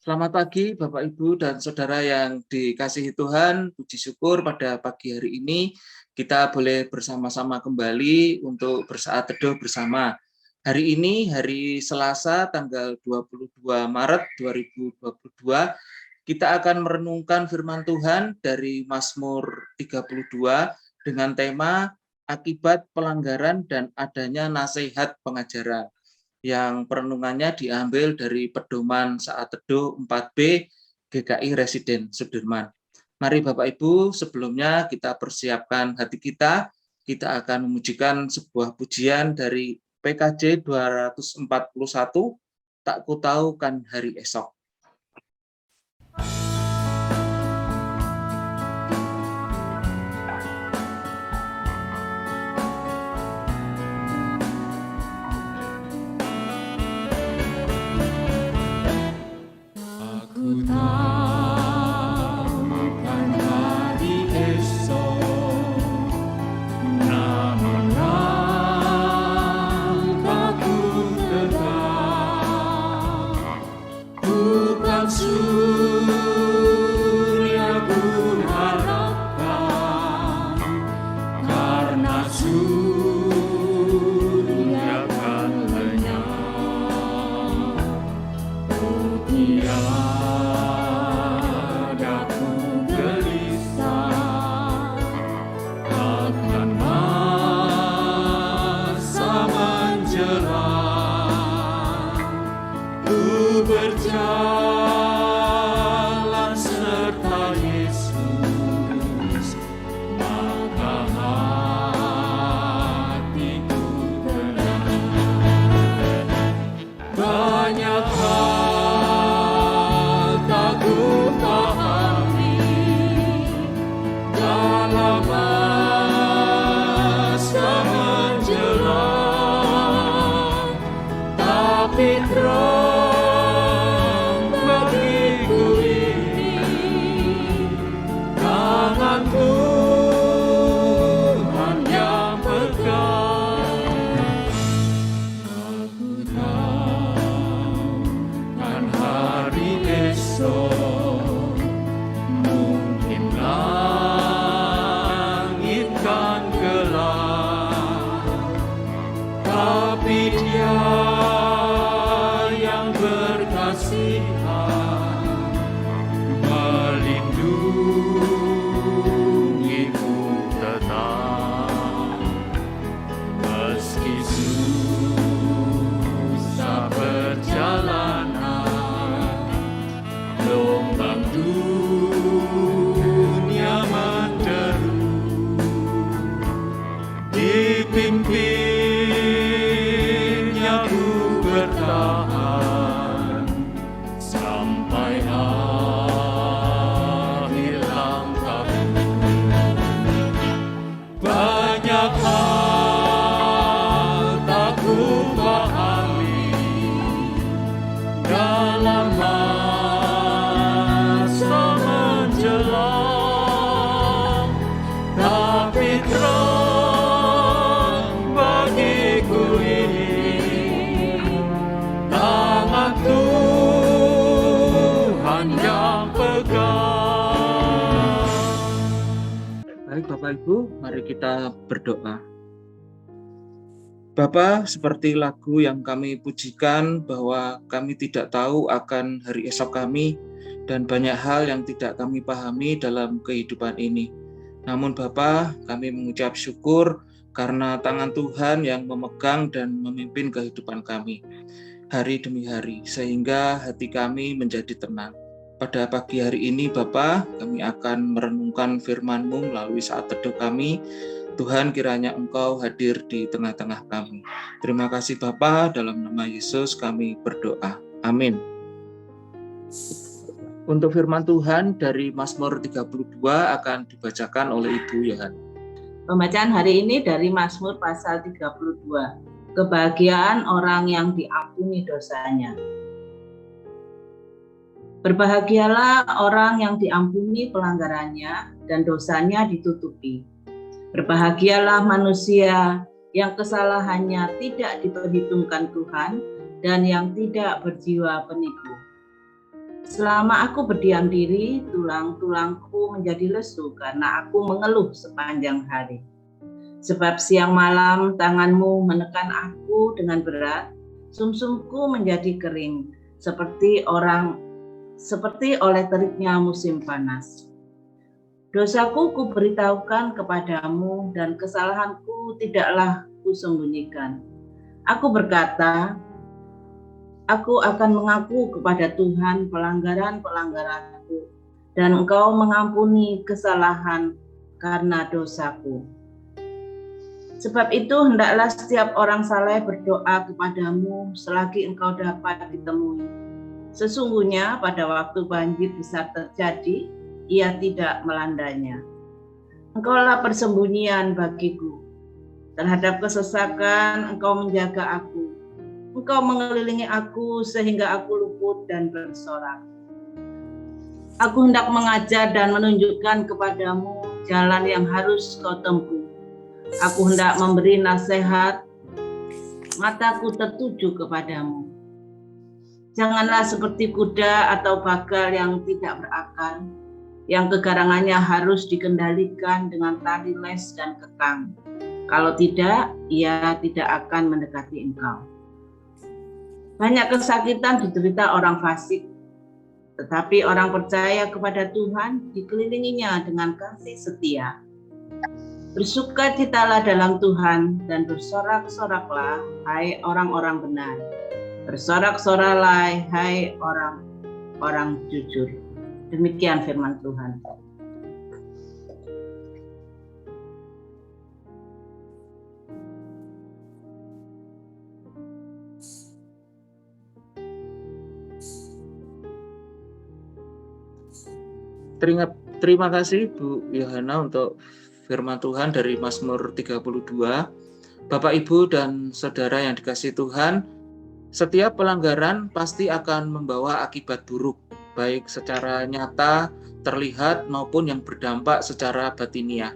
Selamat pagi Bapak Ibu dan Saudara yang dikasihi Tuhan. Puji syukur pada pagi hari ini kita boleh bersama-sama kembali untuk bersaat teduh bersama. Hari ini hari Selasa tanggal 22 Maret 2022 kita akan merenungkan firman Tuhan dari Mazmur 32 dengan tema akibat pelanggaran dan adanya nasihat pengajaran, yang perenungannya diambil dari pedoman saat teduh 4B GKI Residen Sudirman. Mari Bapak Ibu, sebelumnya kita persiapkan hati kita akan memujikan sebuah pujian dari PKJ 241, Tak Ku Tahu Kan Hari Esok. Ku tahu kan hari esok, namun langkahku tegak, bukan surya ku harapkan, karena surya kan lenyap. Tiada ku gelisah akan masa menjelang. Ku berjalan serta Yesus, maka hatiku tenang. Banyak hal tak ku pahami dalam masa menjelang, tapi terang bagiku ini tangan Tuhan yang pegang. Aku tahu kan hari esok mungkin langit kan gelap, tapi Dia yang berkasihan melindungiku tetap, meski susah perjalanan, gelombang dunia menderu, dipimpinnya ku bertahan sampai akhir langkahku. Banyak hal tak ku pahami dalam masa menjelang, tapi terang bagiku ini tangan Tuhan yang pegang. Baik Bapak Ibu, mari kita berdoa. Bapa, seperti lagu yang kami pujikan bahwa kami tidak tahu akan hari esok kami dan banyak hal yang tidak kami pahami dalam kehidupan ini. Namun Bapa, kami mengucap syukur karena tangan Tuhan yang memegang dan memimpin kehidupan kami hari demi hari, sehingga hati kami menjadi tenang. Pada pagi hari ini Bapa, kami akan merenungkan firman-Mu melalui saat teduh kami. Tuhan, kiranya Engkau hadir di tengah-tengah kami. Terima kasih Bapa, dalam nama Yesus kami berdoa. Amin. Untuk firman Tuhan dari Mazmur 32 akan dibacakan oleh Ibu Yohan. Pembacaan hari ini dari Mazmur pasal 32. Kebahagiaan orang yang diampuni dosanya. Berbahagialah orang yang diampuni pelanggarannya dan dosanya ditutupi. Berbahagialah manusia yang kesalahannya tidak diperhitungkan Tuhan dan yang tidak berjiwa penipu. Selama aku berdiam diri, tulang-tulangku menjadi lesu karena aku mengeluh sepanjang hari. Sebab siang malam tanganmu menekan aku dengan berat, sumsumku menjadi kering, seperti oleh teriknya musim panas. Dosaku kuberitahukan kepadamu dan kesalahanku tidaklah kusembunyikan. Aku berkata, aku akan mengaku kepada Tuhan pelanggaran-pelanggaranku, dan Engkau mengampuni kesalahan karena dosaku. Sebab itu hendaklah setiap orang saleh berdoa kepadamu selagi engkau dapat ditemui. Sesungguhnya pada waktu banjir besar terjadi, ia tidak melandanya. Engkaulah persembunyian bagiku. Terhadap kesesakan engkau menjaga aku. Engkau mengelilingi aku sehingga aku luput dan bersorak. Aku hendak mengajar dan menunjukkan kepadamu jalan yang harus kau tempuh. Aku hendak memberi nasihat, mataku tertuju kepadamu. Janganlah seperti kuda atau bagal yang tidak berakal, yang kegarangannya harus dikendalikan dengan tali les dan kekang. Kalau tidak, ia tidak akan mendekati engkau. Banyak kesakitan diderita orang fasik, tetapi orang percaya kepada Tuhan dikelilinginya dengan kasih setia. Bersukacitalah dalam Tuhan dan bersorak-soraklah, hai orang-orang benar. Bersorak-soraklah, hai orang-orang jujur. Demikian firman Tuhan. Terima kasih Bu Yohana untuk firman Tuhan dari Mazmur 32. Bapak, Ibu, dan Saudara yang dikasihi Tuhan, setiap pelanggaran pasti akan membawa akibat buruk, baik secara nyata, terlihat, maupun yang berdampak secara batiniah.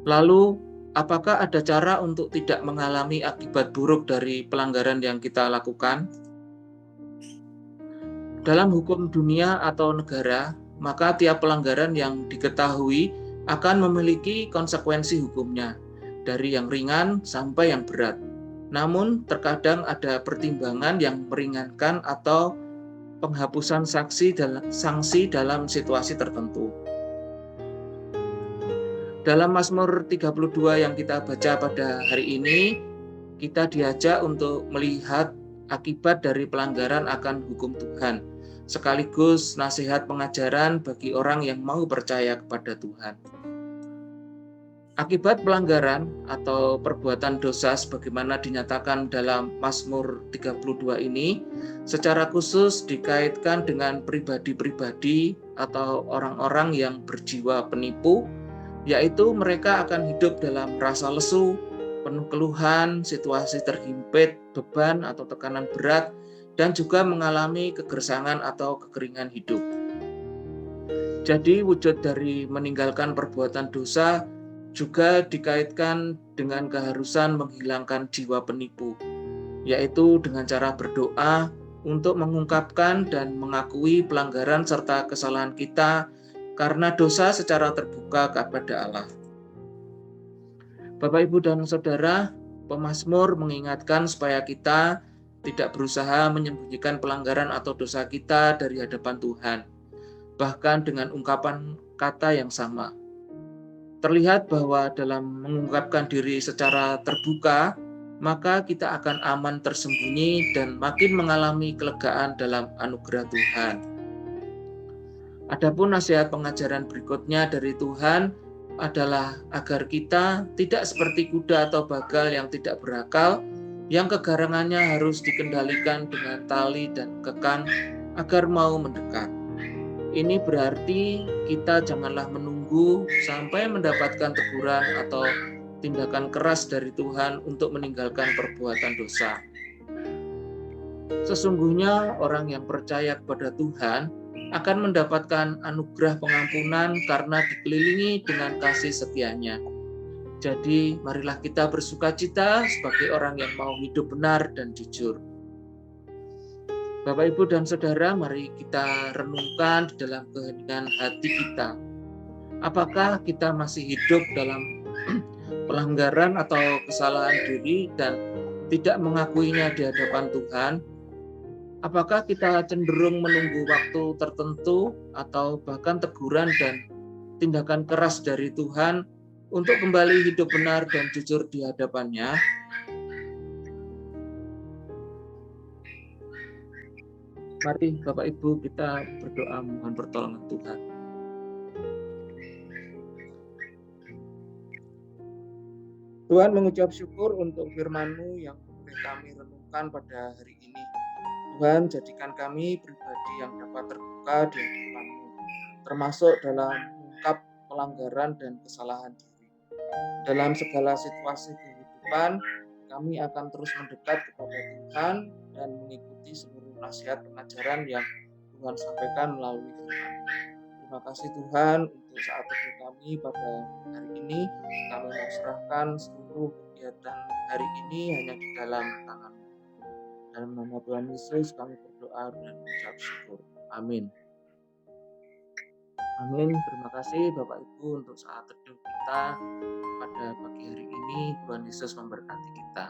Lalu, apakah ada cara untuk tidak mengalami akibat buruk dari pelanggaran yang kita lakukan? Dalam hukum dunia atau negara, maka tiap pelanggaran yang diketahui akan memiliki konsekuensi hukumnya, dari yang ringan sampai yang berat. Namun, terkadang ada pertimbangan yang meringankan atau penghapusan sanksi dalam situasi tertentu. Dalam Mazmur 32 yang kita baca pada hari ini, kita diajak untuk melihat akibat dari pelanggaran akan hukum Tuhan, sekaligus nasihat pengajaran bagi orang yang mau percaya kepada Tuhan. Akibat pelanggaran atau perbuatan dosa sebagaimana dinyatakan dalam Mazmur 32 ini secara khusus dikaitkan dengan pribadi-pribadi atau orang-orang yang berjiwa penipu, yaitu mereka akan hidup dalam rasa lesu, penuh keluhan, situasi terhimpit, beban atau tekanan berat, dan juga mengalami kegersangan atau kekeringan hidup. Jadi wujud dari meninggalkan perbuatan dosa juga dikaitkan dengan keharusan menghilangkan jiwa penipu, yaitu dengan cara berdoa untuk mengungkapkan dan mengakui pelanggaran serta kesalahan kita karena dosa secara terbuka kepada Allah. Bapak, Ibu, dan Saudara, pemazmur mengingatkan supaya kita tidak berusaha menyembunyikan pelanggaran atau dosa kita dari hadapan Tuhan, bahkan dengan ungkapan kata yang sama. Terlihat bahwa dalam mengungkapkan diri secara terbuka, maka kita akan aman tersembunyi dan makin mengalami kelegaan dalam anugerah Tuhan. Adapun nasihat pengajaran berikutnya dari Tuhan adalah agar kita tidak seperti kuda atau bagal yang tidak berakal, yang kegarangannya harus dikendalikan dengan tali dan kekang agar mau mendekat. Ini berarti kita janganlah menunggu sampai mendapatkan teguran atau tindakan keras dari Tuhan untuk meninggalkan perbuatan dosa. Sesungguhnya orang yang percaya kepada Tuhan akan mendapatkan anugerah pengampunan karena dikelilingi dengan kasih setia-Nya. Jadi marilah kita bersukacita sebagai orang yang mau hidup benar dan jujur. Bapak, Ibu, dan Saudara, mari kita renungkan di dalam keheningan hati kita. Apakah kita masih hidup dalam pelanggaran atau kesalahan diri dan tidak mengakuinya di hadapan Tuhan? Apakah kita cenderung menunggu waktu tertentu atau bahkan teguran dan tindakan keras dari Tuhan untuk kembali hidup benar dan jujur di hadapan-Nya? Mari Bapak Ibu kita berdoa mohon pertolongan Tuhan. Tuhan, mengucap syukur untuk firman-Mu yang boleh kami renungkan pada hari ini. Tuhan, jadikan kami pribadi yang dapat terbuka di hadapan-Mu, termasuk dalam mengungkap pelanggaran dan kesalahan diri. Dalam segala situasi kehidupan, kami akan terus mendekat kepada Tuhan dan mengikuti seluruh nasihat pengajaran yang Tuhan sampaikan melalui firman. Terima kasih Tuhan untuk saat teduh kami pada hari ini. Kami mau serahkan seluruh kegiatan hari ini hanya di dalam tangan-Mu. Dalam nama Tuhan Yesus kami berdoa dan mengucap syukur. Amin. Amin. Terima kasih Bapak Ibu untuk saat teduh kita pada pagi hari ini. Tuhan Yesus memberkati kita.